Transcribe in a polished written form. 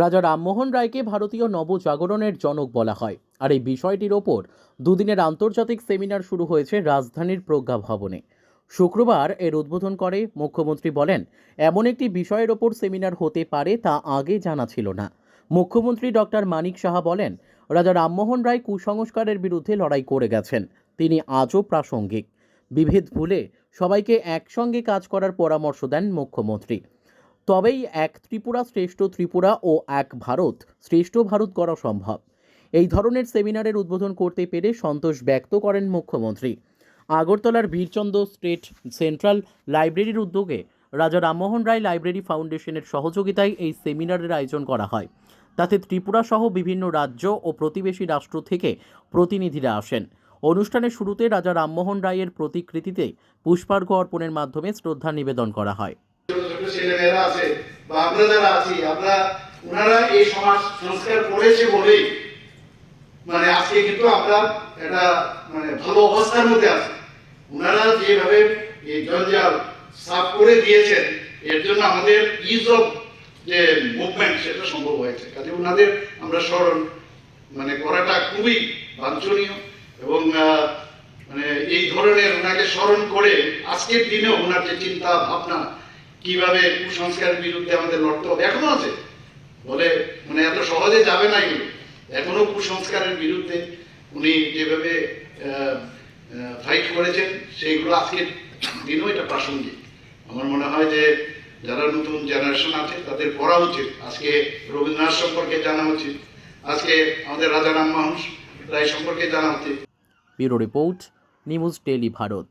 রাজা রামমোহন রায়কে ভারতীয় নবজাগরণের জনক বলা হয়। আর এই বিষয়টির ওপর দুদিনের আন্তর্জাতিক সেমিনার শুরু হয়েছে রাজধানীর প্রজ্ঞা ভবনে। শুক্রবার এর উদ্বোধন করে মুখ্যমন্ত্রী বলেন, এমন একটি বিষয়ের ওপর সেমিনার হতে পারে তা আগে জানা ছিল না। মুখ্যমন্ত্রী ডক্টর মানিক সাহা বলেন, রাজা রামমোহন রায় কুসংস্কারের বিরুদ্ধে লড়াই করে গেছেন। তিনি আজও প্রাসঙ্গিক। বিভেদ ভুলে সবাইকে একসঙ্গে কাজ করার পরামর্শ দেন মুখ্যমন্ত্রী। তবেই এক ত্রিপুরা শ্রেষ্ঠ ত্রিপুরা ও এক ভারত শ্রেষ্ঠ ভারত করা সম্ভব। এই ধরনের সেমিনারের উদ্বোধন করতে পেরে সন্তোষ ব্যক্ত করেন মুখ্যমন্ত্রী। আগরতলার বীরচন্দ্র স্টেট সেন্ট্রাল লাইব্রেরির উদ্যোগে রাজা রামমোহন রায় লাইব্রেরি ফাউন্ডেশনের সহযোগিতায় এই সেমিনারের আয়োজন করা হয়। তাতে ত্রিপুরা সহ বিভিন্ন রাজ্য ও প্রতিবেশী রাষ্ট্র থেকে প্রতিনিধিরা আসেন। অনুষ্ঠানের শুরুতে রাজা রামমোহন রায়ের প্রতিকৃতিতে পুষ্পার্ঘ্য অর্পণের মাধ্যমে শ্রদ্ধা নিবেদন করা হয়। ছেলেমেয়েরা আছে বা আমরা যারা আছি, ওনারা এই সমাজ সংস্কার করেছে বলেই আজকে কিন্তু আমরা একটা ভালো অবস্থার মধ্যে আছি। ওনারা যেভাবে এই জঞ্জাল সাফ করে দিয়েছেন, এর জন্য আমাদের ইজ অফ যে মুভমেন্ট সেটা সম্ভব হয়েছে। কাজে ওনাদের আমরা স্মরণ করাটা খুবই বাঞ্ছনীয় এবং এই ধরনের ওনাকে স্মরণ করে আজকের দিনে ওনার যে চিন্তা ভাবনা, কিভাবে কুসংস্কারের বিরুদ্ধে আমাদের লড়তে হবে, এখনো আছে বলে এত সহজে যাবে না। এগুলো এখনো কুসংস্কারের বিরুদ্ধে উনি যেভাবে ফাইট করেছেন, সেইগুলো আজকের দিনেও এটা প্রাসঙ্গিক। আমার মনে হয় যে যারা নতুন জেনারেশন আছে তাদের পড়া উচিত, আজকে রবীন্দ্রনাথ সম্পর্কে জানা উচিত, আজকে আমাদের রাজা রামমোহন রায় সম্পর্কে জানা উচিত। Bureau report, news daily Bharat.